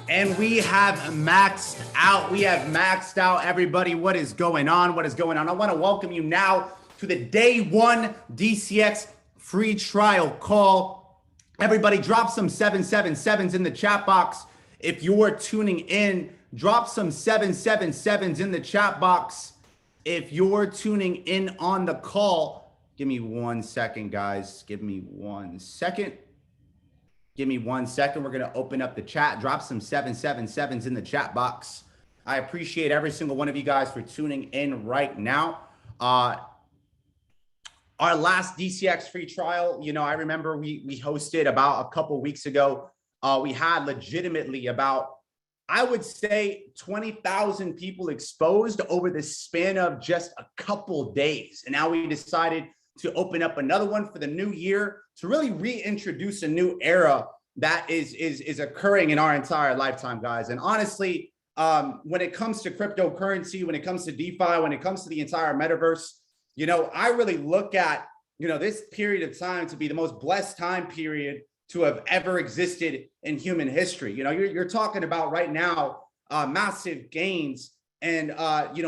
And we have maxed out. We have maxed out, everybody. What is going on? What is going on? I want to welcome you now to the day one DCX free trial call. Everybody, drop some 777s in the chat box. If you're tuning in, drop some 777s in the chat box. If you're tuning in on the call, give me 1 second, guys. Give me 1 second. Give me 1 second. We're going to open up the chat. Drop some 777s in the chat box. I appreciate every single one of you guys for tuning in right now. Our last DCX free trial, I remember we hosted about a couple weeks ago. We had legitimately about, I would say, 20,000 people exposed over the span of just a couple days. And now we decided to open up another one for the new year to really reintroduce a new era that is occurring in our entire lifetime, guys. And honestly, when it comes to cryptocurrency, when it comes to DeFi, when it comes to the entire metaverse, I really look at, this period of time to be the most blessed time period to have ever existed in human history. You're talking about right now, massive gains and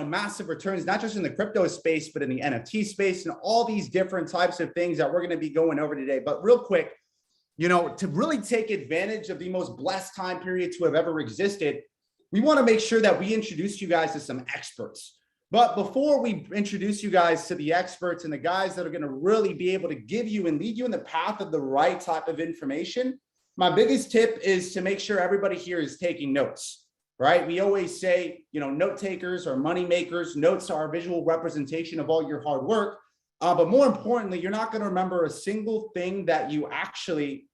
massive returns, not just in the crypto space, but in the NFT space and all these different types of things that we're going to be going over today. But real quick, to really take advantage of the most blessed time period to have ever existed, we want to make sure that we introduce you guys to some experts. But before we introduce you guys to the experts and the guys that are going to really be able to give you and lead you in the path of the right type of information, my biggest tip is to make sure everybody here is taking notes. Right? We always say, note takers are money makers. Notes are a visual representation of all your hard work. But more importantly, you're not going to remember a single thing that you actually,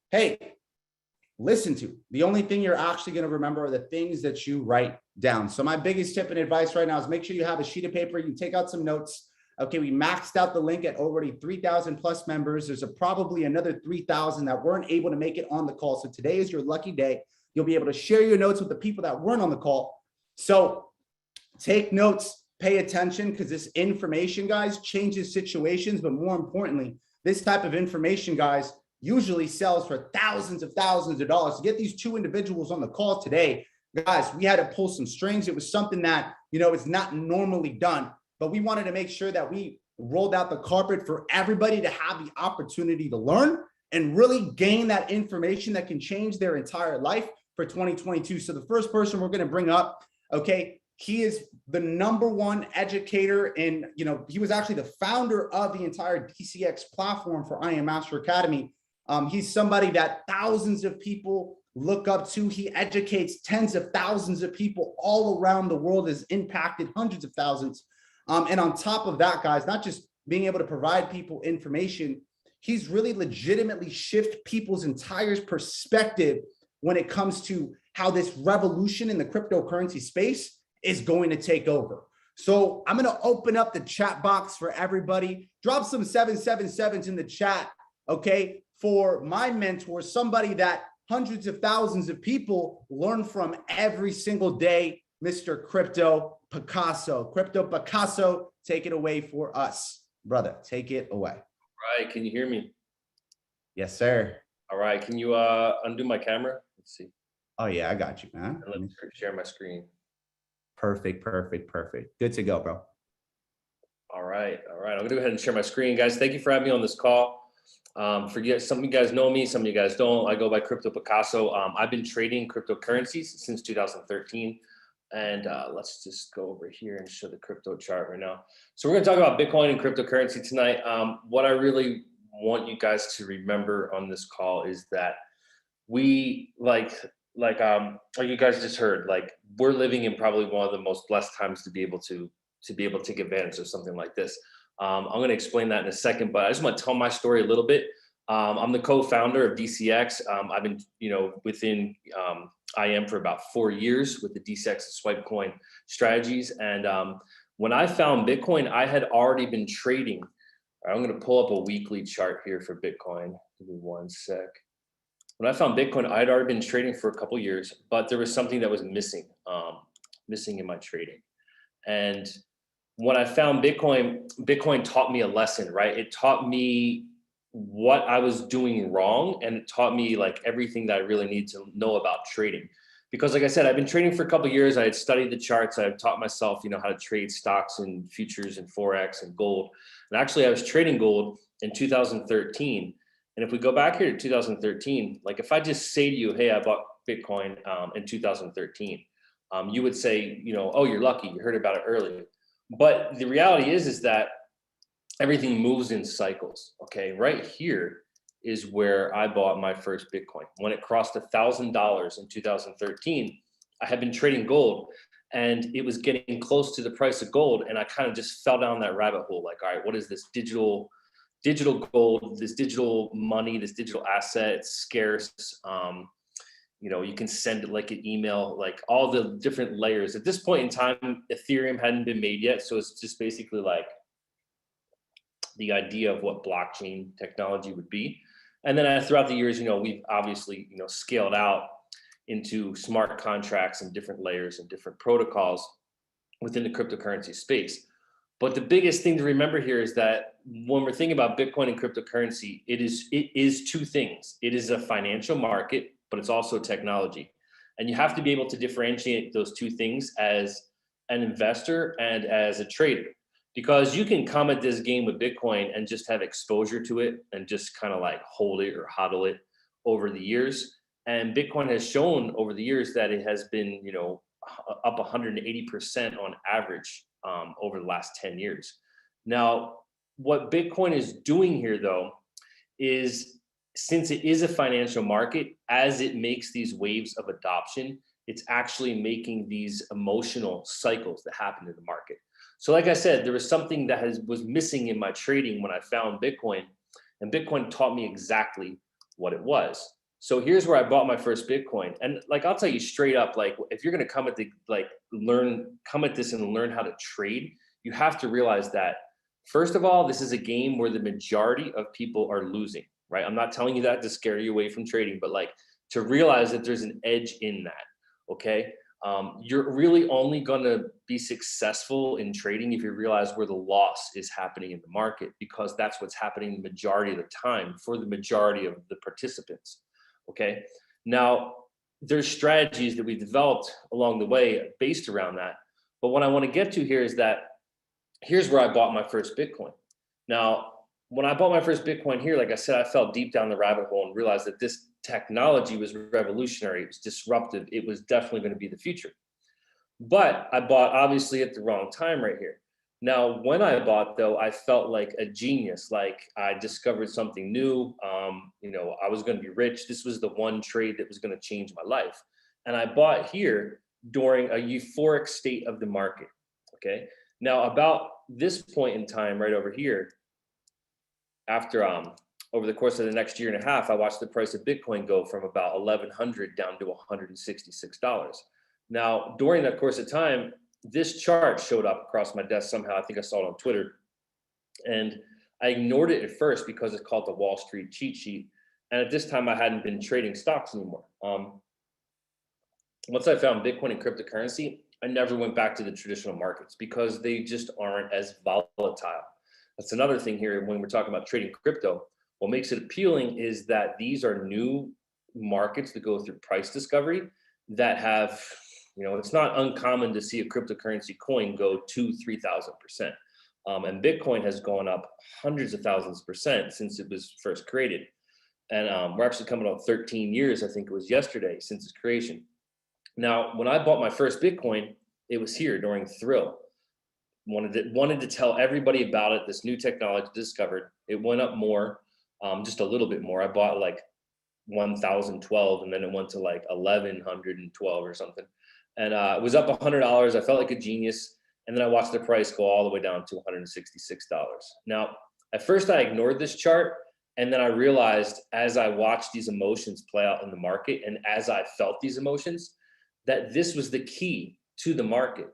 listen to. The only thing you're actually going to remember are the things that you write down. So my biggest tip and advice right now is make sure you have a sheet of paper. You take out some notes. Okay, we maxed out the link at already 3,000 plus members. There's probably another 3,000 that weren't able to make it on the call. So today is your lucky day. You'll be able to share your notes with the people that weren't on the call. So take notes, pay attention, because this information, guys, changes situations. But more importantly, this type of information, guys, usually sells for thousands of dollars. To get these two individuals on the call today, guys, we had to pull some strings. It was something that, it's not normally done. But we wanted to make sure that we rolled out the carpet for everybody to have the opportunity to learn and really gain that information that can change their entire life for 2022. So the first person we're going to bring up, he is the #1 educator and, he was actually the founder of the entire DCX platform for I Am Master Academy. He's somebody that thousands of people look up to. He educates tens of thousands of people all around the world, has impacted hundreds of thousands. And on top of that, guys, not just being able to provide people information, he's really legitimately shifted people's entire perspective when it comes to how this revolution in the cryptocurrency space is going to take over. So I'm going to open up the chat box for everybody. Drop some 777s in the chat, for my mentor, somebody that hundreds of thousands of people learn from every single day, Mr. Crypto Picasso. Crypto Picasso, take it away for us. Brother, take it away. All right, can you hear me? Yes, sir. All right, can you undo my camera? Let's see. Oh yeah, I got you, man. Let me share my screen. Perfect. Good to go, bro. All right. I'm gonna go ahead and share my screen, guys. Thank you for having me on this call. Some of you guys know me, some of you guys don't. I go by Crypto Picasso. I've been trading cryptocurrencies since 2013. And let's just go over here and show the crypto chart right now. So we're gonna talk about Bitcoin and cryptocurrency tonight. What I really want you guys to remember on this call is that we like you guys just heard, we're living in probably one of the most blessed times to be able to take advantage of something like this. I'm going to explain that in a second, but I just want to tell my story a little bit. I'm the co-founder of DCX. I've been, within IM for about 4 years with the DCX and Swipe Coin strategies. And when I found Bitcoin, I had already been trading. I'm going to pull up a weekly chart here for Bitcoin. Give me 1 sec. When I found Bitcoin, I had already been trading for a couple years, but there was something that was missing in my trading. And when I found Bitcoin, Bitcoin taught me a lesson, right? It taught me what I was doing wrong, and it taught me everything that I really need to know about trading. Because like I said, I've been trading for a couple of years. I had studied the charts. I've taught myself, how to trade stocks and futures and Forex and gold. And actually I was trading gold in 2013. And if we go back here to 2013, like if I just say to you, hey, I bought Bitcoin in 2013, you would say, oh, you're lucky. You heard about it early. But the reality is that everything moves in cycles. Okay. Right here is where I bought my first Bitcoin. When it crossed $1,000 in 2013, I had been trading gold and it was getting close to the price of gold. And I kind of just fell down that rabbit hole. Like, all right, what is this digital gold, this digital money, this digital asset? It's scarce. You can send it like an email, like all the different layers. At this point in time, Ethereum hadn't been made yet. So it's just basically like the idea of what blockchain technology would be. And then throughout the years, we've obviously, scaled out into smart contracts and different layers and different protocols within the cryptocurrency space. But the biggest thing to remember here is that when we're thinking about Bitcoin and cryptocurrency, it is two things. It is a financial market, but it's also technology. And you have to be able to differentiate those two things as an investor and as a trader. Because you can come at this game with Bitcoin and just have exposure to it and just kind of like hold it or hodl it over the years. And Bitcoin has shown over the years that it has been, up 180% on average over the last 10 years. Now, what Bitcoin is doing here, though, is since it is a financial market, as it makes these waves of adoption, it's actually making these emotional cycles that happen in the market. So like I said, there was something that was missing in my trading when I found Bitcoin, and Bitcoin taught me exactly what it was. So here's where I bought my first Bitcoin. And like, I'll tell you straight up, like if you're going to come at this and learn how to trade, you have to realize that, first of all, this is a game where the majority of people are losing, right? I'm not telling you that to scare you away from trading, but like to realize that there's an edge in that. Okay. You're really only going to be successful in trading if you realize where the loss is happening in the market, because that's what's happening the majority of the time for the majority of the participants. Okay. Now, there's strategies that we developed along the way based around that. But what I want to get to here is that here's where I bought my first Bitcoin. Now, when I bought my first Bitcoin here, like I said, I fell deep down the rabbit hole and realized that this technology was revolutionary. It was disruptive. It was definitely going to be the future. But I bought obviously at the wrong time right here. Now, when I bought, though, I felt like a genius. Like I discovered something new. I was going to be rich. This was the one trade that was going to change my life. And I bought here during a euphoric state of the market. Okay. Now, about this point in time, right over here, after over the course of the next year and a half, I watched the price of Bitcoin go from about 1,100 down to $166. Now, during that course of time, this chart showed up across my desk somehow. I think I saw it on Twitter. And I ignored it at first because it's called the Wall Street cheat sheet. And at this time, I hadn't been trading stocks anymore. Once I found Bitcoin and cryptocurrency, I never went back to the traditional markets because they just aren't as volatile. That's another thing here when we're talking about trading crypto. What makes it appealing is that these are new markets that go through price discovery that have, it's not uncommon to see a cryptocurrency coin go 2,000–3,000%. And Bitcoin has gone up hundreds of thousands % since it was first created. And we're actually coming on 13 years, I think it was yesterday, since its creation. Now, when I bought my first Bitcoin, it was here during Thrill. Wanted to tell everybody about it, this new technology discovered. It went up more, just a little bit more. I bought like 1,012 and then it went to like 1,112 or something. And it was up $100. I felt like a genius. And then I watched the price go all the way down to $166. Now, at first I ignored this chart. And then I realized as I watched these emotions play out in the market and as I felt these emotions, that this was the key to the market.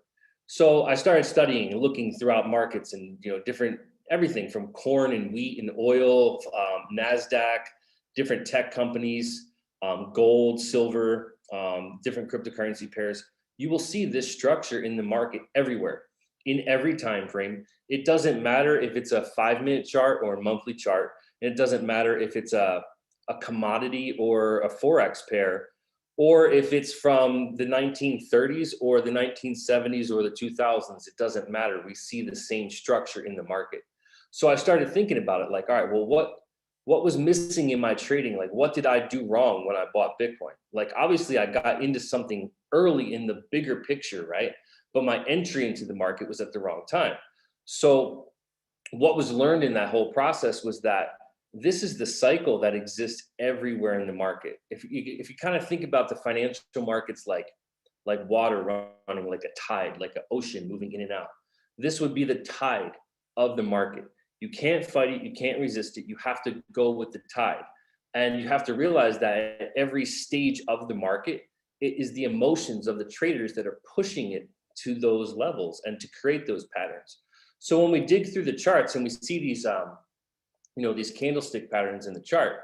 So I started studying and looking throughout markets and, different, everything from corn and wheat and oil, NASDAQ, different tech companies, gold, silver, different cryptocurrency pairs. You will see this structure in the market everywhere, in every time frame. It doesn't matter if it's a 5-minute chart or a monthly chart. And it doesn't matter if it's a commodity or a Forex pair. or if it's from the 1930s or the 1970s or the 2000s, it doesn't matter. We see the same structure in the market. So I started thinking about it like, all right, well, what was missing in my trading? Like, what did I do wrong when I bought Bitcoin? Like, obviously I got into something early in the bigger picture, right? But my entry into the market was at the wrong time. So what was learned in that whole process was that this is the cycle that exists everywhere in the market. If you kind of think about the financial markets like water running, like a tide, like an ocean moving in and out, this would be the tide of the market. You can't fight it, you can't resist it. You have to go with the tide. And you have to realize that at every stage of the market, it is the emotions of the traders that are pushing it to those levels and to create those patterns. So when we dig through the charts and we see these these candlestick patterns in the chart,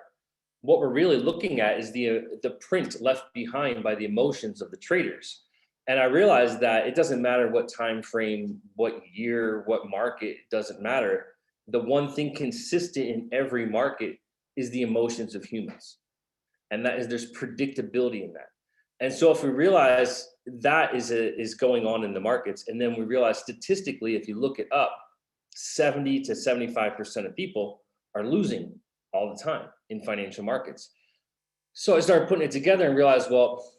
what we're really looking at is the print left behind by the emotions of the traders. And I realized that it doesn't matter what time frame, what year, what market, it doesn't matter. The one thing consistent in every market is the emotions of humans. And that is, there's predictability in that. And so if we realize that is going on in the markets, and then we realize statistically, if you look it up, 70 to 75% of people are losing all the time in financial markets. So I started putting it together and realized, well,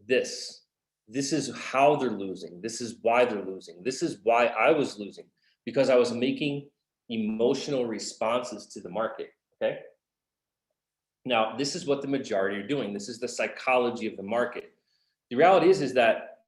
this is how they're losing. This is why they're losing. This is why I was losing, because I was making emotional responses to the market. Okay. Now, this is what the majority are doing. This is the psychology of the market. The reality is that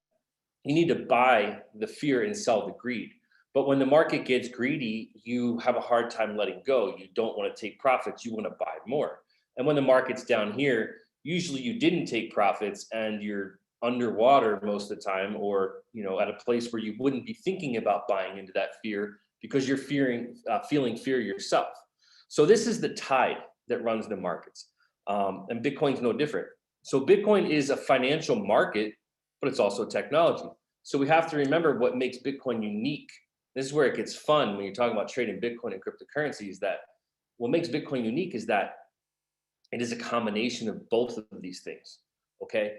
you need to buy the fear and sell the greed. But when the market gets greedy, you have a hard time letting go. You don't want to take profits. You want to buy more. And when the market's down here, usually you didn't take profits and you're underwater most of the time, or at a place where you wouldn't be thinking about buying into that fear because you're feeling fear yourself. So this is the tide that runs the markets. And Bitcoin's no different. So Bitcoin is a financial market, but it's also technology. So we have to remember what makes Bitcoin unique. This is where it gets fun when you're talking about trading Bitcoin and cryptocurrency, is that what makes Bitcoin unique is that it is a combination of both of these things, okay?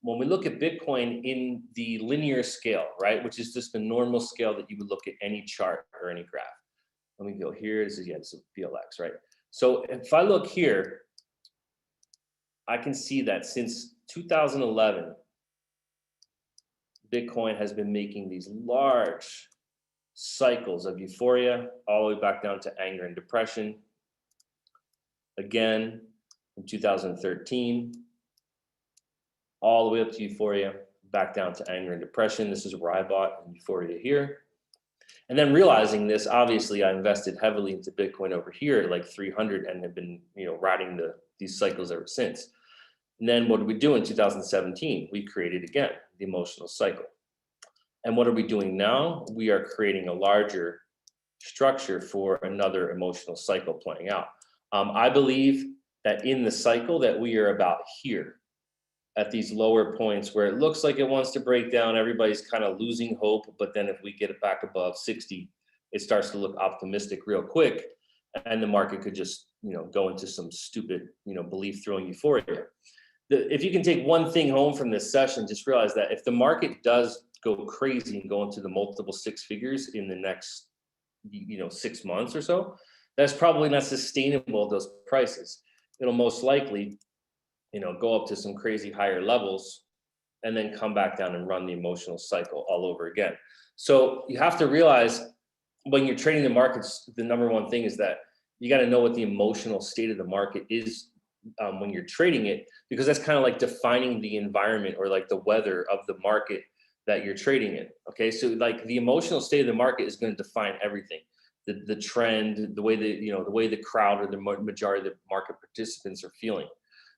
When we look at Bitcoin in the linear scale, right, which is just the normal scale that you would look at any chart or any graph. Let me go here. This is BLX, right? So if I look here, I can see that since 2011, Bitcoin has been making these large cycles of euphoria all the way back down to anger and depression. Again, in 2013, all the way up to euphoria, back down to anger and depression. This is where I bought euphoria here. And then realizing this, obviously I invested heavily into Bitcoin over here at like 300 and have been, riding these cycles ever since. And then what did we do in 2017? We created again the emotional cycle. And what are we doing now? We are creating a larger structure for another emotional cycle playing out. I believe that in the cycle that we are about here at these lower points where it looks like it wants to break down, everybody's kind of losing hope. But then if we get it back above 60, it starts to look optimistic real quick. And the market could just, go into some stupid, belief throwing euphoria. If you can take one thing home from this session, just realize that if the market does go crazy and go into the multiple six figures in the next 6 months or so, that's probably not sustainable, those prices. It'll most likely go up to some crazy higher levels and then come back down and run the emotional cycle all over again. So you have to realize when you're trading the markets, the number one thing is that you got to know what the emotional state of the market is when you're trading it, because that's kind of like defining the environment or like the weather of the market that you're trading in. Okay, so like the emotional state of the market is going to define everything. The trend, the way the crowd or the majority of the market participants are feeling.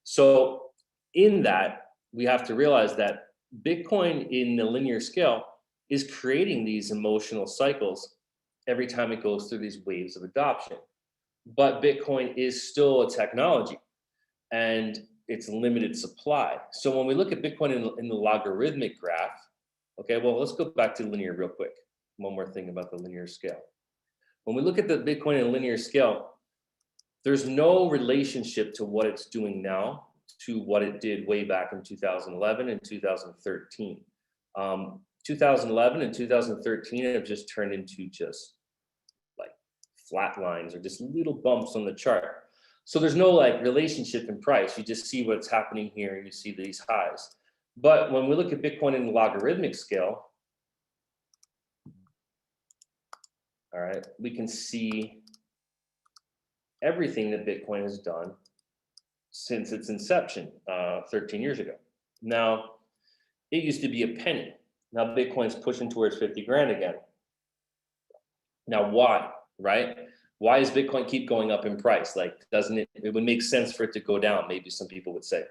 So in that, we have to realize that Bitcoin in the linear scale is creating these emotional cycles every time it goes through these waves of adoption. But Bitcoin is still a technology and it's limited supply. So when we look at Bitcoin in the logarithmic graph, okay, well, let's go back to linear real quick. One more thing about the linear scale. When we look at the Bitcoin in linear scale, there's no relationship to what it's doing now to what it did way back in 2011 and 2013. 2011 and 2013 have just turned into just like flat lines or just little bumps on the chart. So there's no like relationship in price. You just see what's happening here and you see these highs. But when we look at Bitcoin in the logarithmic scale, all right, we can see everything that Bitcoin has done since its inception 13 years ago. Now, it used to be a penny. Now Bitcoin's pushing towards 50 grand again. Now, why, right? Why does Bitcoin keep going up in price? Like, doesn't it, it would make sense for it to go down, maybe some people would say.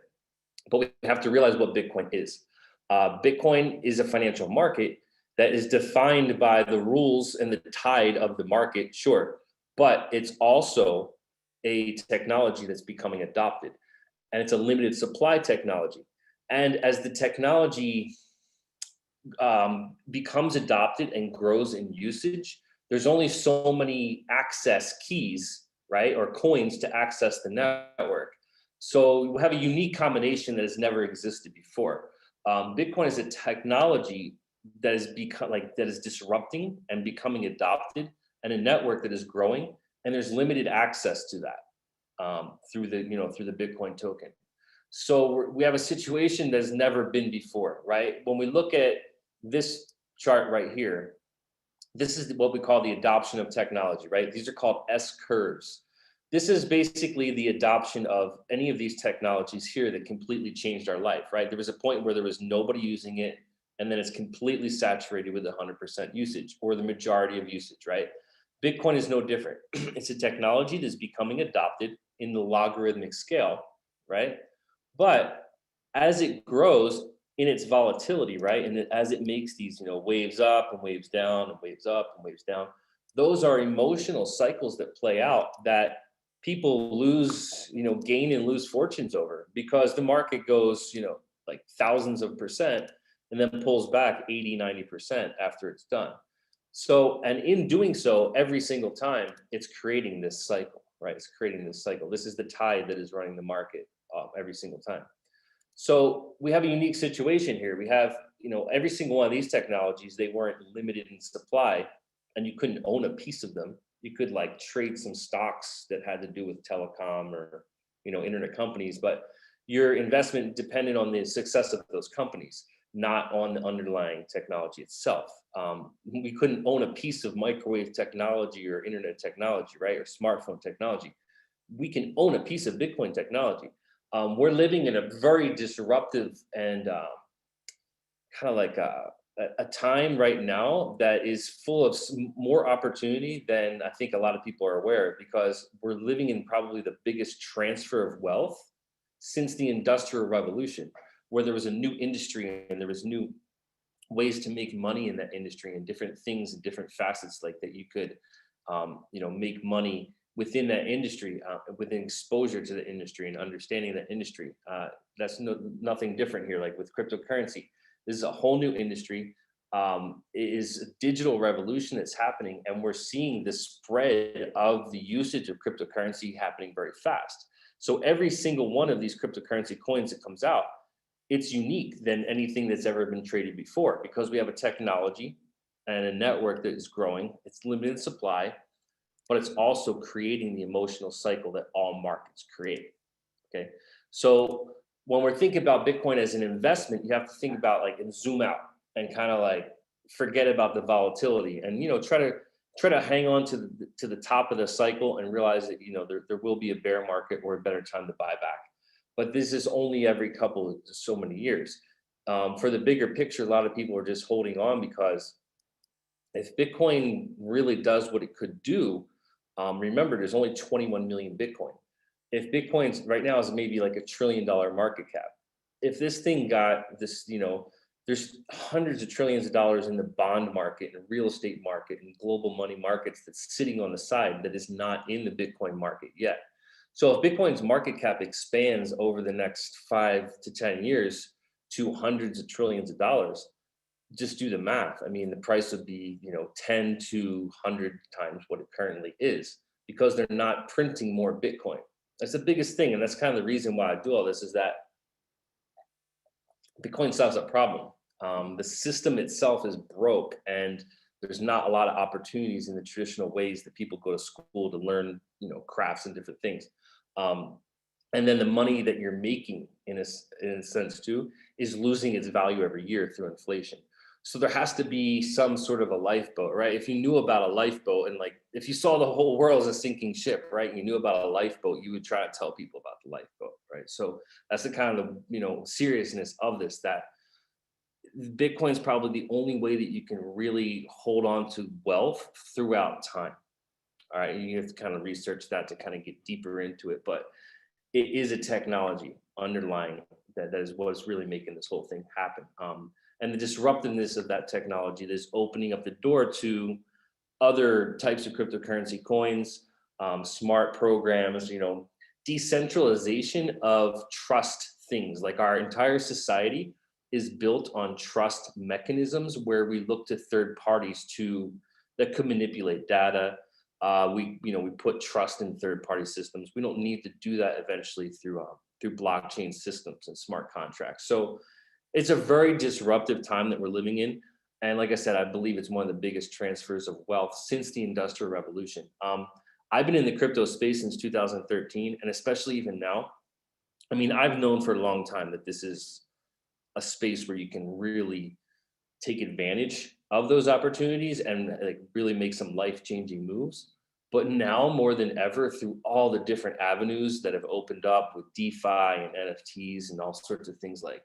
But we have to realize what Bitcoin is. Bitcoin is a financial market that is defined by the rules and the tide of the market, sure. But it's also a technology that's becoming adopted. And it's a limited supply technology. And as the technology becomes adopted and grows in usage, there's only so many access keys, right, or coins to access the network. So we have a unique combination that has never existed before. Bitcoin is a technology that has become like that is disrupting and becoming adopted, and a network that is growing, and there's limited access to that through the Bitcoin token. So we have a situation that's never been before, right? When we look at this chart right here, this is what we call the adoption of technology, right? These are called S curves. This is basically the adoption of any of these technologies here that completely changed our life, right? There was a point where there was nobody using it, and then it's completely saturated with 100% usage, or the majority of usage, right? Bitcoin is no different. It's a technology that's becoming adopted in the logarithmic scale, right? But as it grows in its volatility, right, and as it makes these, waves up and waves down and waves up and waves down, those are emotional cycles that play out that people lose, gain and lose fortunes over, because the market goes, like thousands of percent and then pulls back 80, 90% after it's done. So, and in doing so, every single time it's creating this cycle, right? It's creating this cycle. This is the tide that is running the market every single time. So we have a unique situation here. We have, every single one of these technologies, they weren't limited in supply, and you couldn't own a piece of them. You could like trade some stocks that had to do with telecom or, internet companies, but your investment depended on the success of those companies, not on the underlying technology itself. We couldn't own a piece of microwave technology or internet technology, right? Or smartphone technology. We can own a piece of Bitcoin technology. We're living in a very disruptive and kind of like a time right now that is full of more opportunity than I think a lot of people are aware of, because we're living in probably the biggest transfer of wealth since the Industrial Revolution, where there was a new industry and there was new ways to make money in that industry, and different things and different facets like that you could, make money within that industry, within exposure to the industry and understanding that industry. That's nothing different here. Like with cryptocurrency, this is a whole new industry. It is a digital revolution that's happening, and we're seeing the spread of the usage of cryptocurrency happening very fast. So every single one of these cryptocurrency coins that comes out, it's unique than anything that's ever been traded before, because we have a technology and a network that is growing. It's limited supply, but it's also creating the emotional cycle that all markets create. Okay. So when we're thinking about Bitcoin as an investment, you have to think about like and zoom out and kind of like forget about the volatility, and try to hang on to the top of the cycle and realize that there will be a bear market or a better time to buy back. But this is only every couple of so many years. For the bigger picture, a lot of people are just holding on, because if Bitcoin really does what it could do, remember, there's only 21 million Bitcoin. If Bitcoin's right now is maybe like $1 trillion market cap, if this thing got this, there's hundreds of trillions of dollars in the bond market and real estate market and global money markets that's sitting on the side that is not in the Bitcoin market yet. So if Bitcoin's market cap expands over the next 5 to 10 years to hundreds of trillions of dollars, just do the math. I mean, the price would be, 10 to 100 times what it currently is, because they're not printing more Bitcoin. That's the biggest thing. And that's kind of the reason why I do all this, is that Bitcoin solves a problem. The system itself is broke, and there's not a lot of opportunities in the traditional ways that people go to school to learn, crafts and different things. Um, and then the money that you're making in a sense too is losing its value every year through inflation. So there has to be some sort of a lifeboat, right? If you knew about a lifeboat, and like if you saw the whole world as a sinking ship, right? And you knew about a lifeboat, you would try to tell people about the lifeboat, right? So that's the kind of seriousness of this, that Bitcoin's probably the only way that you can really hold on to wealth throughout time. All right, you have to kind of research that to kind of get deeper into it, but it is a technology underlying that is what is really making this whole thing happen. And the disruptiveness of that technology is opening up the door to other types of cryptocurrency coins, smart programs, decentralization of trust things. Like our entire society is built on trust mechanisms where we look to third parties that could manipulate data. We put trust in third party systems. We don't need to do that eventually through blockchain systems and smart contracts. So it's a very disruptive time that we're living in. And like I said, I believe it's one of the biggest transfers of wealth since the Industrial Revolution. I've been in the crypto space since 2013, and especially even now. I mean, I've known for a long time that this is a space where you can really take advantage of those opportunities and like really make some life-changing moves. But now more than ever, through all the different avenues that have opened up with DeFi and NFTs and all sorts of things, like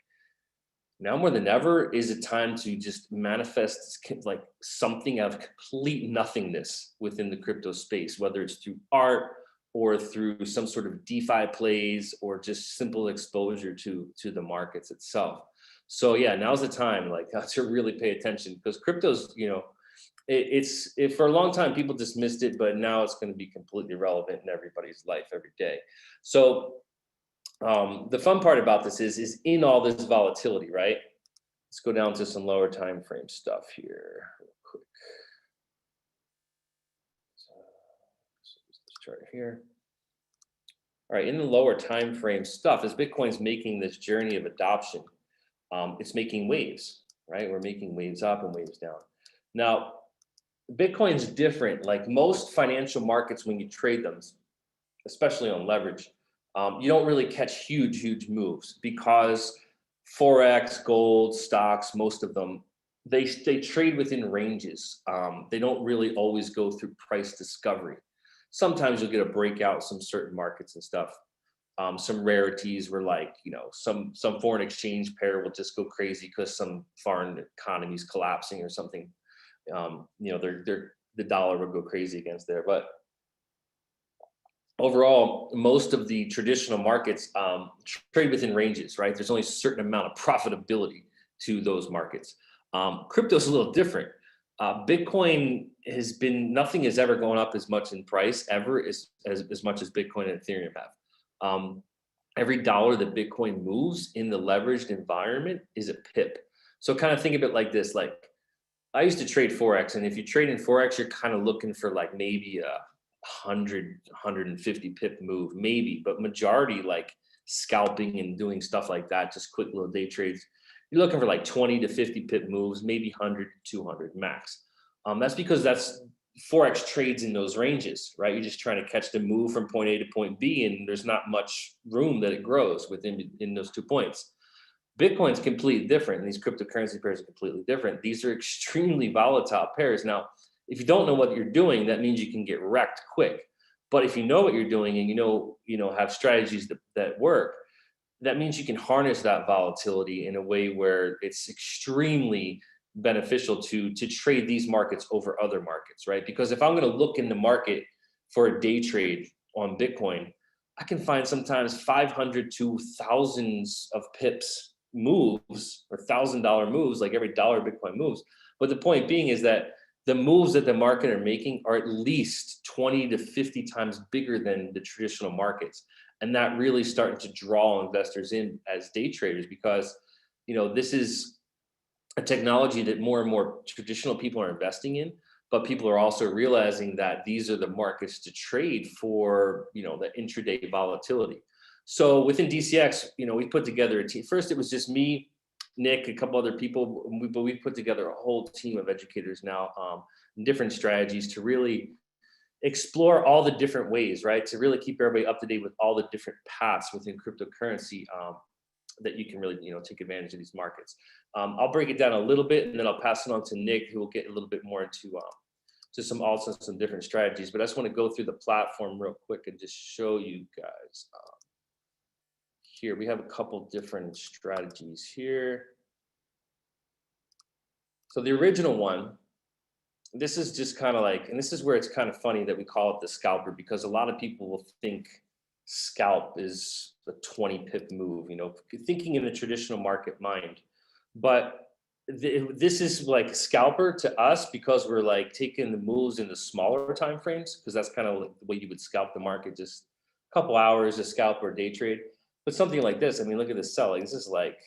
now more than ever is a time to just manifest like something of complete nothingness within the crypto space, whether it's through art or through some sort of DeFi plays or just simple exposure to the markets itself. So yeah, now's the time like to really pay attention, because crypto's, it's for a long time people dismissed it, but now it's going to be completely relevant in everybody's life every day. So the fun part about this is in all this volatility, right? Let's go down to some lower time frame stuff here real quick. So use this chart here. All right, in the lower time frame stuff, as Bitcoin's making this journey of adoption, it's making waves, right? We're making waves up and waves down. Now, Bitcoin's different. Like most financial markets, when you trade them, especially on leverage, you don't really catch huge moves, because Forex, gold, stocks, most of them, they trade within ranges. They don't really always go through price discovery. Sometimes you'll get a breakout, some certain markets and stuff. Some rarities were like, some foreign exchange pair will just go crazy because some foreign economy is collapsing or something. The dollar will go crazy against there. But overall, most of the traditional markets trade within ranges, right? There's only a certain amount of profitability to those markets. Crypto's a little different. Bitcoin nothing has ever gone up as much in price ever as much as Bitcoin and Ethereum have. Every dollar that Bitcoin moves in the leveraged environment is a pip. So kind of think of it like this, like I used to trade Forex, and if you trade in Forex, you're kind of looking for like maybe a 150 pip move, maybe, but majority like scalping and doing stuff like that, just quick little day trades, you're looking for like 20 to 50 pip moves, maybe 100 to 200 max. That's because that's Forex trades in those ranges, right? You're just trying to catch the move from point A to point B, and there's not much room that it grows in those 2 points. Bitcoin's completely different, and these cryptocurrency pairs are completely different. These are extremely volatile pairs. Now, if you don't know what you're doing, that means you can get wrecked quick. But if you know what you're doing and have strategies that work, that means you can harness that volatility in a way where it's extremely beneficial to trade these markets over other markets, right? Because if I'm going to look in the market for a day trade on Bitcoin, I can find sometimes 500 to thousands of pips moves or $1,000 moves, like every dollar Bitcoin moves. But the point being is that the moves that the market are making are at least 20 to 50 times bigger than the traditional markets. And that really starting to draw investors in as day traders, because, this is a technology that more and more traditional people are investing in. but people are also realizing that these are the markets to trade for, you know, the intraday volatility. So within DCX, you know, we put together a team. First, it was just me, Nick, a couple other people, but we put together a whole team of educators now, different strategies to really explore all the different ways, right? To really keep everybody up to date with all the different paths within cryptocurrency that you can really, you know, take advantage of these markets. I'll break it down a little bit, and then I'll pass it on to Nick, who will get a little bit more into to some also some different strategies. But I just want to go through the platform real quick and just show you guys. Here we have a couple different strategies here. So the original one, this is just kind of like, and this is where it's kind of funny that we call it the scalper, because a lot of people will think scalp is a 20 pip move, you know, thinking in the traditional market mind. But this is like scalper to us because we're like taking the moves in the smaller time frames, because that's kind of like the way you would scalp the market, just a couple hours of scalp or day trade. But something like this, I mean, look at this selling. This is like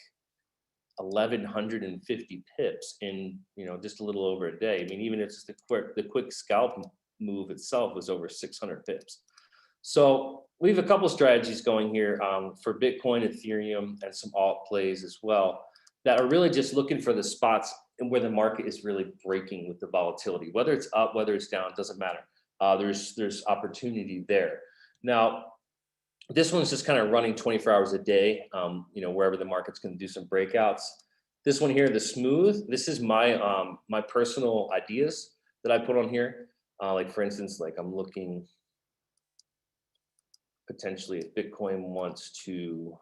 1,150 pips in, you know, just a little over a day. I mean, even if it's the quick scalp move itself was over 600 pips. So we have a couple strategies going here for Bitcoin, Ethereum, and some alt plays as well that are really just looking for the spots and where the market is really breaking with the volatility. Whether it's up, whether it's down, doesn't matter. There's opportunity there. Now, this one's just kind of running 24 hours a day, you know, wherever the market's going to do some breakouts. This one here, the smooth, this is my my personal ideas that I put on here. Like for instance, like I'm looking potentially if Bitcoin wants to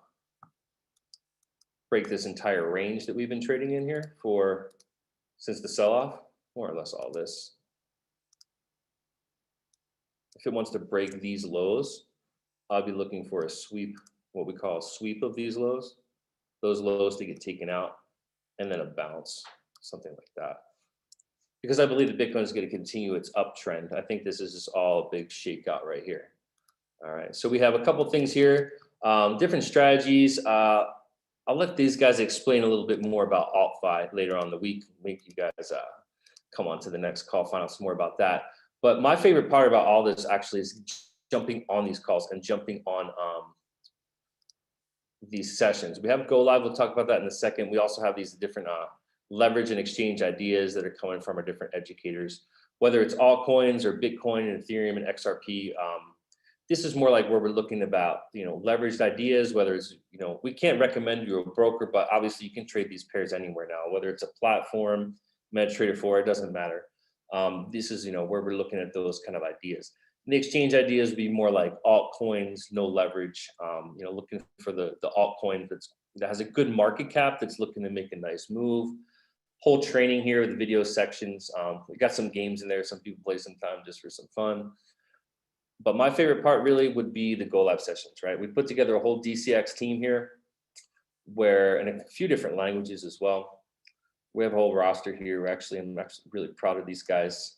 break this entire range that we've been trading in here for since the sell-off, more or less all this. If it wants to break these lows, I'll be looking for a sweep, what we call a sweep of these lows, those lows to get taken out, and then a bounce, something like that. Because I believe that Bitcoin is going to continue its uptrend. I think this is just all a big shakeout right here. All right, so we have a couple things here, different strategies. I'll let these guys explain a little bit more about AltFi later on in the week. Make you guys come on to the next call, find out some more about that. But my favorite part about all this actually is jumping on these calls and jumping on these sessions. We have Go Live. We'll talk about that in a second. We also have these different leverage and exchange ideas that are coming from our different educators, whether it's altcoins or Bitcoin and Ethereum and XRP. This is more like where we're looking about, you know, leveraged ideas, whether it's, you know, we can't recommend you a broker, but obviously you can trade these pairs anywhere now, whether it's a platform, MetaTrader 4, it doesn't matter. This is, you know, where we're looking at those kind of ideas. And the exchange ideas would be more like altcoins, no leverage, you know, looking for the altcoin that has a good market cap, that's looking to make a nice move. Whole training here, the video sections. We got some games in there. Some people play some time just for some fun. But my favorite part really would be the Go Live sessions, right? We put together a whole DCX team here where, in a few different languages as well. We have a whole roster here. I'm actually really proud of these guys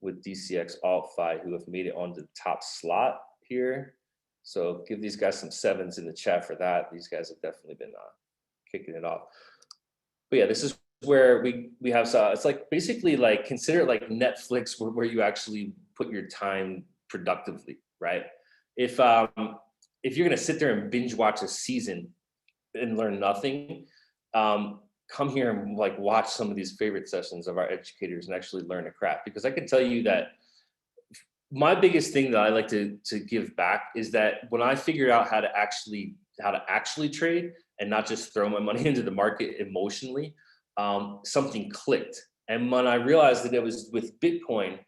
with DCX AltFi who have made it onto the top slot here. So give these guys some sevens in the chat for that. These guys have definitely been kicking it off. But yeah, this is where we have, it's like basically like, consider it like Netflix where you actually put your time productively, right? If you're gonna sit there and binge watch a season and learn nothing, come here and like watch some of these favorite sessions of our educators and actually learn a craft. Because I can tell you that my biggest thing that I like to give back is that when I figured out how to actually trade and not just throw my money into the market emotionally, something clicked. And when I realized that it was with Bitcoin,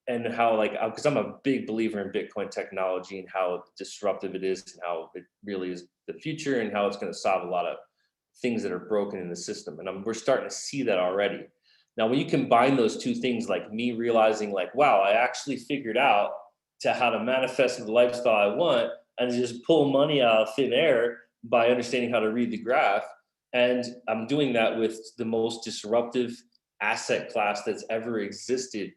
and how, like, because I'm a big believer in Bitcoin technology and how disruptive it is and how it really is the future and how it's going to solve a lot of things that are broken in the system. And we're starting to see that already. Now, when you combine those two things, like me realizing like, wow, I actually figured out how to manifest the lifestyle I want and just pull money out of thin air by understanding how to read the graph. And I'm doing that with the most disruptive asset class that's ever existed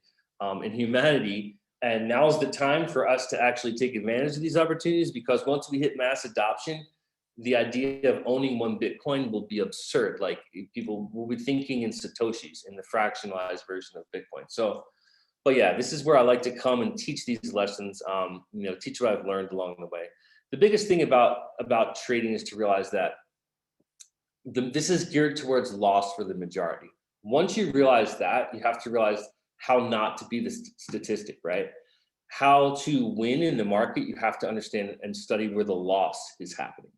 in humanity. And now's the time for us to actually take advantage of these opportunities, because once we hit mass adoption, the idea of owning one Bitcoin will be absurd. Like, people will be thinking in Satoshis, in the fractionalized version of Bitcoin. So But yeah, this is where I like to come and teach these lessons, teach what I've learned along the way. The biggest thing about trading is to realize that this is geared towards loss for the majority. Once you realize that, you have to realize how not to be the statistic, right? How to win in the market, you have to understand and study where the loss is happening.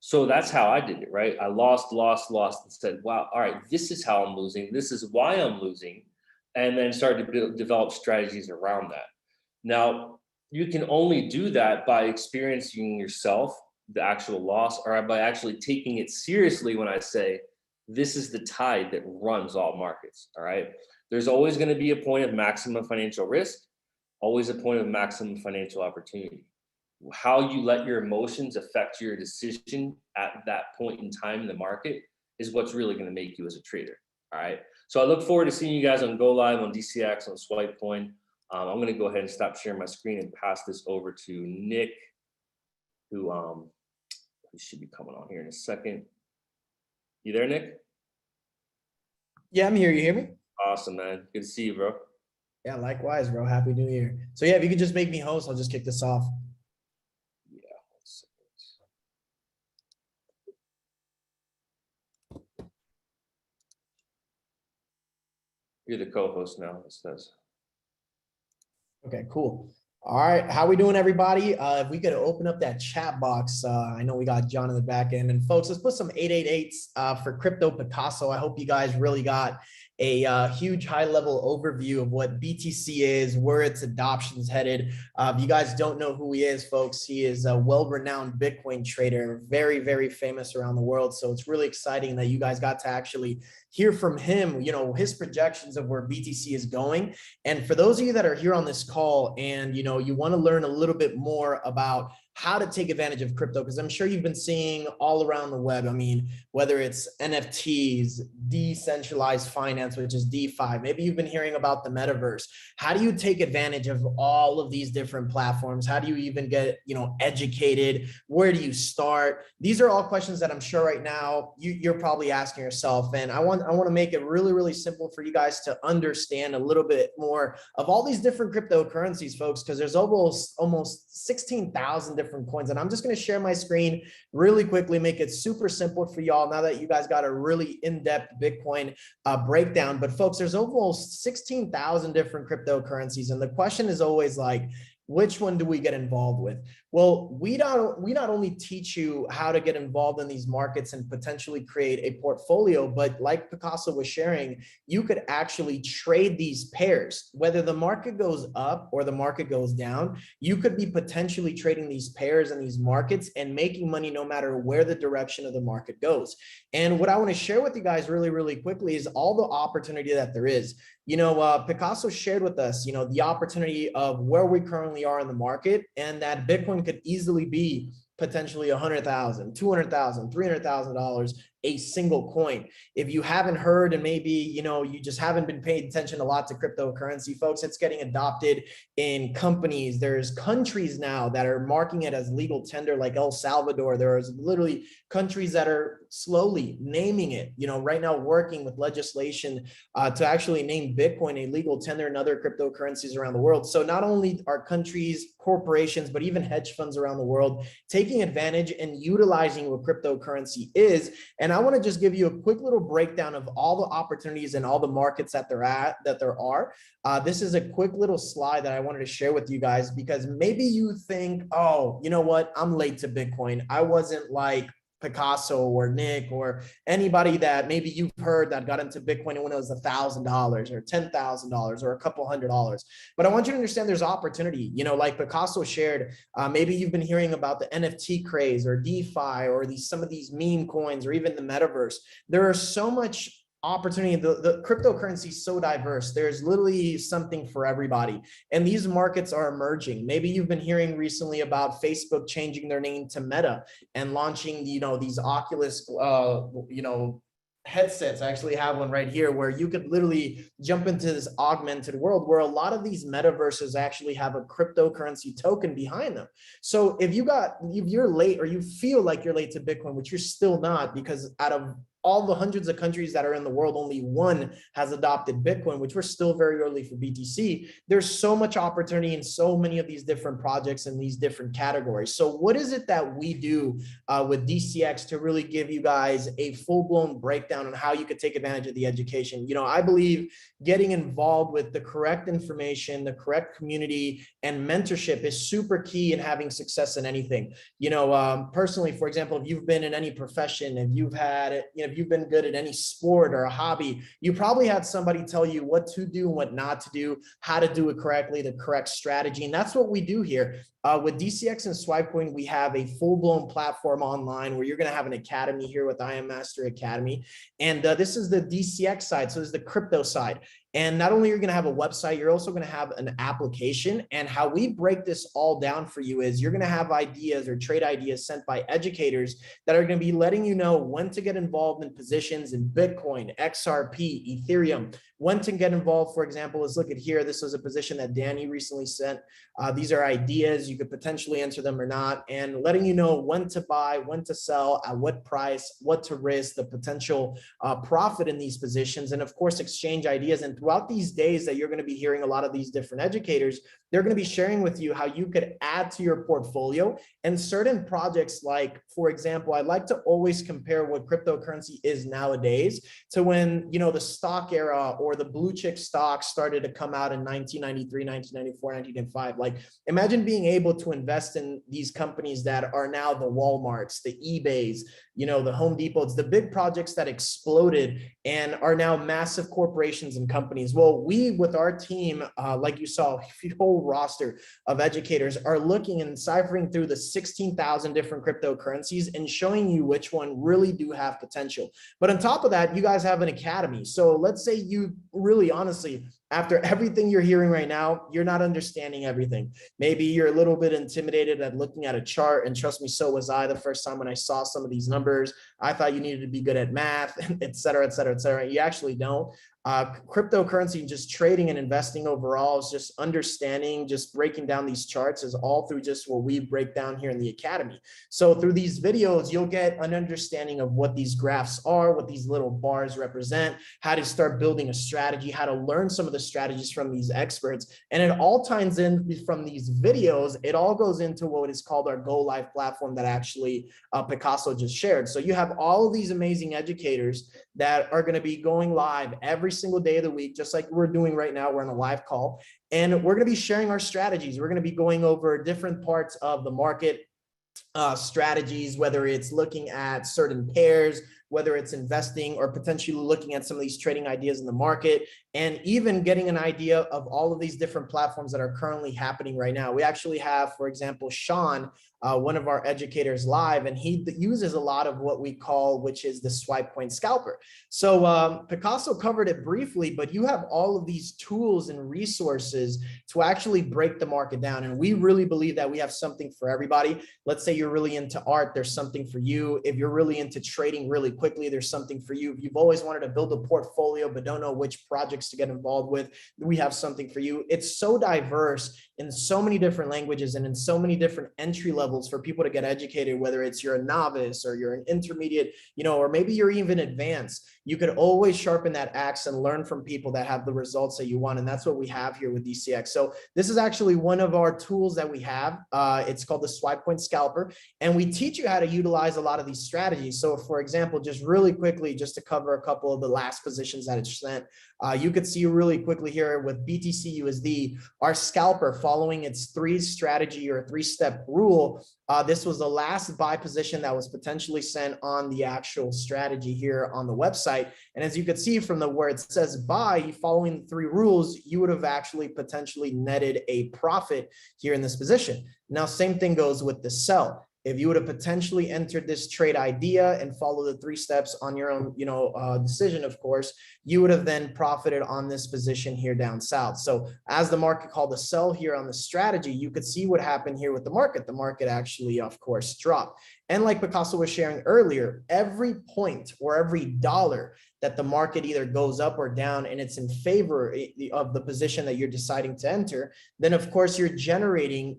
So that's how I did it, right? I lost, and said, wow, all right, this is how I'm losing. This is why I'm losing. And then started to develop strategies around that. Now, you can only do that by experiencing yourself the actual loss, or by actually taking it seriously when I say, this is the tide that runs all markets, all right? There's always going to be a point of maximum financial risk, always a point of maximum financial opportunity. How you let your emotions affect your decision at that point in time in the market is what's really going to make you as a trader, all right? So I look forward to seeing you guys on Go Live, on DCX, on Swipecoin. I'm going to go ahead and stop sharing my screen and pass this over to Nick, who should be coming on here in a second. You there, Nick? Yeah, I'm here. You hear me? Awesome, man. Good to see you, bro. Yeah, likewise, bro. Happy New Year. So yeah, if you could just make me host, I'll just kick this off. Yeah. You're the co-host now, it says. Okay, cool. All right, how we doing, everybody? If we could open up that chat box. I know we got John in the back end. And folks, let's put some 888s for Crypto Picasso. I hope you guys really got a huge high-level overview of what BTC is, where its adoption is headed. If you guys don't know who he is, folks, he is a well-renowned Bitcoin trader, very, very famous around the world. So it's really exciting that you guys got to actually hear from him, his projections of where BTC is going. And for those of you that are here on this call and, you want to learn a little bit more about how to take advantage of crypto, because I'm sure you've been seeing all around the web. I mean, whether it's NFTs, decentralized finance, which is DeFi, maybe you've been hearing about the metaverse. How do you take advantage of all of these different platforms? How do you even get, educated? Where do you start? These are all questions that I'm sure right now you're probably asking yourself. And I want to make it really, really simple for you guys to understand a little bit more of all these different cryptocurrencies, folks, because there's almost 16,000 different coins. And I'm just going to share my screen really quickly, make it super simple for y'all now that you guys got a really in-depth Bitcoin breakdown. But folks, there's almost 16,000 different cryptocurrencies. And the question is always like, which one do we get involved with? Well, we not only teach you how to get involved in these markets and potentially create a portfolio, but like Picasso was sharing, you could actually trade these pairs. Whether the market goes up or the market goes down, you could be potentially trading these pairs in these markets and making money no matter where the direction of the market goes. And what I want to share with you guys really, really quickly is all the opportunity that there is. Picasso shared with us, the opportunity of where we currently are in the market, and that Bitcoin could easily be potentially $100,000, $200,000, $300,000 a single coin. If you haven't heard, and maybe you just haven't been paying attention a lot to cryptocurrency, folks, it's getting adopted in companies. There's countries now that are marking it as legal tender, like El Salvador. There's literally countries that are slowly naming it, right now working with legislation to actually name Bitcoin a legal tender and other cryptocurrencies around the world. So not only are countries, corporations, but even hedge funds around the world taking advantage and utilizing what cryptocurrency is. And I want to just give you a quick little breakdown of all the opportunities and all the markets that there are. This is a quick little slide that I wanted to share with you guys, because maybe you think, oh, you know what? I'm late to Bitcoin. I wasn't like Picasso or Nick or anybody that maybe you've heard that got into Bitcoin when it was $1,000 or $10,000 or a couple $100. But I want you to understand there's opportunity. Like Picasso shared, maybe you've been hearing about the NFT craze or DeFi or some of these meme coins or even the metaverse. There are so much opportunity. The cryptocurrency is so diverse. There's literally something for everybody. And these markets are emerging. Maybe you've been hearing recently about Facebook changing their name to Meta and launching, these Oculus, headsets. I actually have one right here where you could literally jump into this augmented world where a lot of these metaverses actually have a cryptocurrency token behind them. So if you're late or you feel like you're late to Bitcoin, which you're still not, because out of all the hundreds of countries that are in the world, only one has adopted Bitcoin, which we're still very early for BTC. There's so much opportunity in so many of these different projects and these different categories. So what is it that we do with DCX to really give you guys a full-blown breakdown on how you could take advantage of the education? You know, I believe getting involved with the correct information, the correct community, and mentorship is super key in having success in anything. You know, personally, for example, if you've been in any profession, if you've had, you know, if you've been good at any sport or a hobby, you probably had somebody tell you what to do and what not to do, how to do it correctly, the correct strategy. And that's what we do here. With DCX and Swipecoin, we have a full-blown platform online where you're going to have an academy here with I Am Master Academy. And this is the DCX side. So this is the crypto side. And not only are you going to have a website, you're also going to have an application. And how we break this all down for you is you're going to have ideas or trade ideas sent by educators that are going to be letting you know when to get involved in positions in Bitcoin, XRP, Ethereum, when to get involved. For example, let's look at here. This was a position that Danny recently sent. These are ideas. You could potentially enter them or not, and letting you know when to buy, when to sell, at what price, what to risk, the potential profit in these positions, and of course, exchange ideas. And throughout these days that you're going to be hearing a lot of these different educators, they're going to be sharing with you how you could add to your portfolio and certain projects. Like, for example, I like to always compare what cryptocurrency is nowadays to when, you know, the stock era or the blue chip stocks started to come out in 1993, 1994, 1995. Like, imagine being able to invest in these companies that are now the Walmarts, the eBays, you know, the Home Depots, the big projects that exploded and are now massive corporations and companies. Well, we, with our team, like you saw, a whole roster of educators, are looking and ciphering through the 16,000 different cryptocurrencies and showing you which one really do have potential. But on top of that, you guys have an academy. So let's say you really, honestly, after everything you're hearing right now, you're not understanding everything. Maybe you're a little bit intimidated at looking at a chart, and trust me, so was I the first time when I saw some of these numbers. I thought you needed to be good at math, et cetera, et cetera, et cetera. You actually don't. Cryptocurrency, just trading and investing overall, is just understanding, just breaking down these charts is all through just what we break down here in the academy. So through these videos, you'll get an understanding of what these graphs are, what these little bars represent, how to start building a strategy, how to learn some of the strategies from these experts. And it all ties in from these videos. It all goes into what is called our Go Live platform that actually Picasso just shared. So you have all of these amazing educators that are going to be going live every single day of the week, just like we're doing right now. We're on a live call, and we're going to be sharing our strategies. We're going to be going over different parts of the market strategies, whether it's looking at certain pairs, whether it's investing or potentially looking at some of these trading ideas in the market, and even getting an idea of all of these different platforms that are currently happening right now. We actually have, for example, Sean, one of our educators live, and he uses a lot of what we call, which is the Swipecoin Scalper. So Picasso covered it briefly, but you have all of these tools and resources to actually break the market down. And we really believe that we have something for everybody. Let's say you're really into art, there's something for you. If you're really into trading really quickly, there's something for you. If you've always wanted to build a portfolio but don't know which projects to get involved with, we have something for you. It's so diverse in so many different languages and in so many different entry levels for people to get educated, whether it's you're a novice or you're an intermediate, you know, or maybe you're even advanced. You could always sharpen that axe and learn from people that have the results that you want. And that's what we have here with DCX. So this is actually one of our tools that we have. It's called the Swipecoin Scalper. And we teach you how to utilize a lot of these strategies. So for example, just really quickly, just to cover a couple of the last positions that it's sent, you could see really quickly here with BTC USD, our scalper following its three-strategy or three-step rule. This was the last buy position that was potentially sent on the actual strategy here on the website. And as you can see from the where it says buy, following the three rules, you would have actually potentially netted a profit here in this position. Now, same thing goes with the sell. If you would have potentially entered this trade idea and follow the three steps on your own, decision, of course, you would have then profited on this position here down south. So as the market called the sell here on the strategy, you could see what happened here with the market. The market actually, of course, dropped. And like Picasso was sharing earlier, every point or every dollar that the market either goes up or down and it's in favor of the position that you're deciding to enter, then of course you're generating,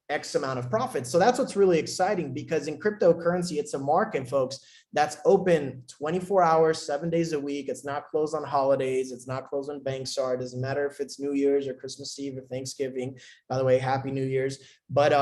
X amount of profit. So that's what's really exciting, because in cryptocurrency, it's a market, folks, that's open 24 hours, 7 days a week. It's not closed on holidays. It's not closed when banks are. It doesn't matter if it's New Year's or Christmas Eve or Thanksgiving. By the way, Happy New Year's. But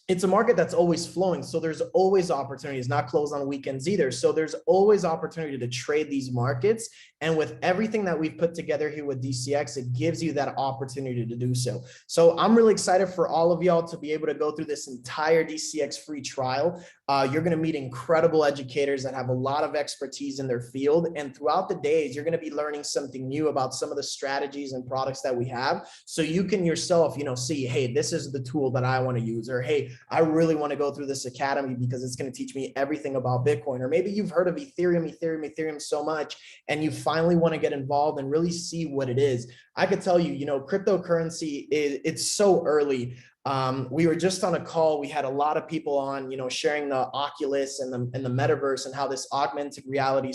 it's a market that's always flowing. So there's always opportunities, not closed on weekends either. So there's always opportunity to trade these markets. And with everything that we've put together here with DCX, it gives you that opportunity to do so. So I'm really excited for all of y'all to be able to go through this entire DCX free trial. You're going to meet incredible educators that have a lot of expertise in their field. And throughout the days, you're going to be learning something new about some of the strategies and products that we have. So you can yourself, see, hey, this is the tool that I want to use, or hey, I really want to go through this academy because it's going to teach me everything about Bitcoin. Or maybe you've heard of Ethereum so much, and you finally want to get involved and really see what it is. I could tell you, cryptocurrency it's so early. We were just on a call. We had a lot of people on, sharing the Oculus and the metaverse and how this augmented reality,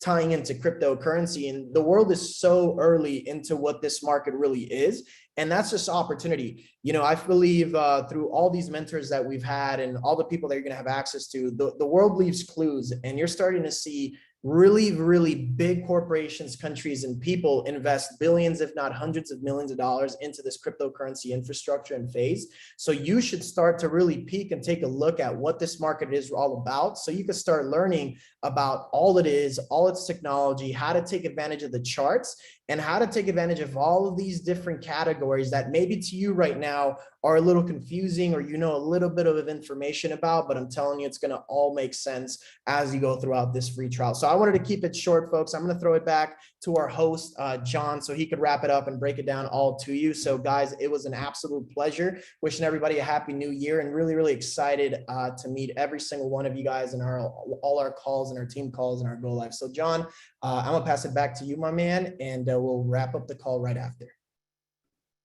tying into cryptocurrency. And the world is so early into what this market really is. And that's just opportunity. I believe through all these mentors that we've had and all the people that you're going to have access to, the world leaves clues, and you're starting to see really, really big corporations, countries, and people invest billions, if not hundreds of millions of dollars into this cryptocurrency infrastructure and phase. So you should start to really peek and take a look at what this market is all about, so you can start learning about all it is, all its technology, how to take advantage of the charts, and how to take advantage of all of these different categories that maybe to you right now are a little confusing, or a little bit of information about, but I'm telling you, it's going to all make sense as you go throughout this free trial. So I wanted to keep it short, folks. I'm going to throw it back to our host, John, so he could wrap it up and break it down all to you. So guys, it was an absolute pleasure. Wishing everybody a happy new year, and really, really excited to meet every single one of you guys in all our calls and our team calls and our Go Live. So John, I'm gonna pass it back to you, my man, and we'll wrap up the call right after.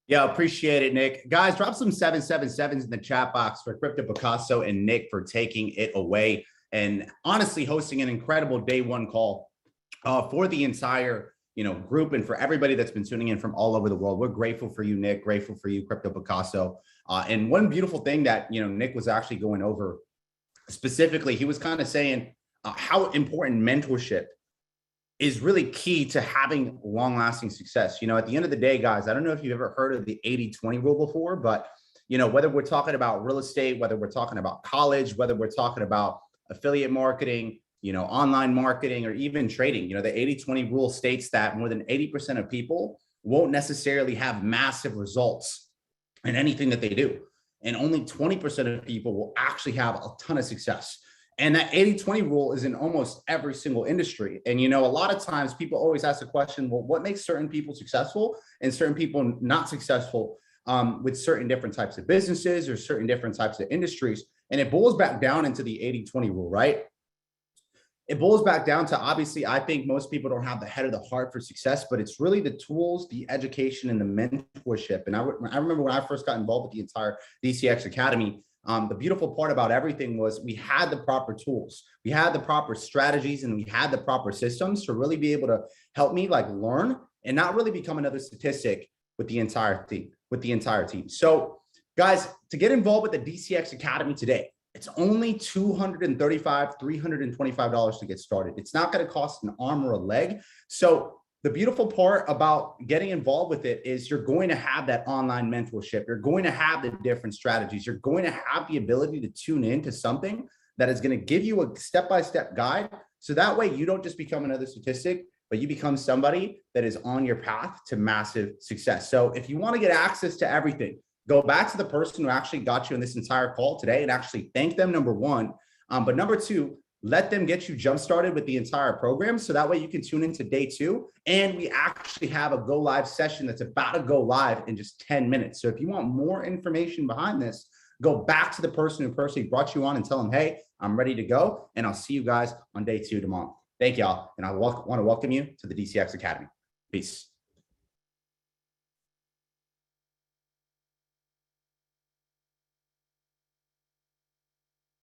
Yeah, appreciate it, Nick. Guys, drop some 777s in the chat box for Crypto Picasso and Nick for taking it away and honestly hosting an incredible day one call for the entire group, and for everybody that's been tuning in from all over the world. We're grateful for you, Nick. Grateful for you, Crypto Picasso. And one beautiful thing that Nick was actually going over specifically, he was kind of saying how important mentorship is really key to having long-lasting success. At the end of the day, guys, I don't know if you've ever heard of the 80-20 rule before, but whether we're talking about real estate, whether we're talking about college, whether we're talking about affiliate marketing, online marketing, or even trading, the 80-20 rule states that more than 80% of people won't necessarily have massive results in anything that they do. And only 20% of people will actually have a ton of success. And that 80-20 rule is in almost every single industry. And, a lot of times people always ask the question, well, what makes certain people successful and certain people not successful with certain different types of businesses or certain different types of industries? And it boils back down into the 80-20 rule, right? It boils back down to, obviously, I think most people don't have the head or the heart for success, but it's really the tools, the education, and the mentorship. And I remember when I first got involved with the entire DCX Academy, the beautiful part about everything was we had the proper tools, we had the proper strategies, and we had the proper systems to really be able to help me learn and not really become another statistic with the entire team. So guys, to get involved with the DCX Academy today, it's only $235, $325 to get started. It's not going to cost an arm or a leg. So the beautiful part about getting involved with it is you're going to have that online mentorship. You're going to have the different strategies. You're going to have the ability to tune into something that is going to give you a step-by-step guide. So that way you don't just become another statistic, but you become somebody that is on your path to massive success. So if you want to get access to everything, go back to the person who actually got you in this entire call today and actually thank them, number one. But number two, let them get you jump-started with the entire program, so that way you can tune into day two. And we actually have a go live session that's about to go live in just 10 minutes. So if you want more information behind this, go back to the person who personally brought you on and tell them, hey, I'm ready to go. And I'll see you guys on day two tomorrow. Thank y'all. And I want to welcome you to the DCX Academy. Peace.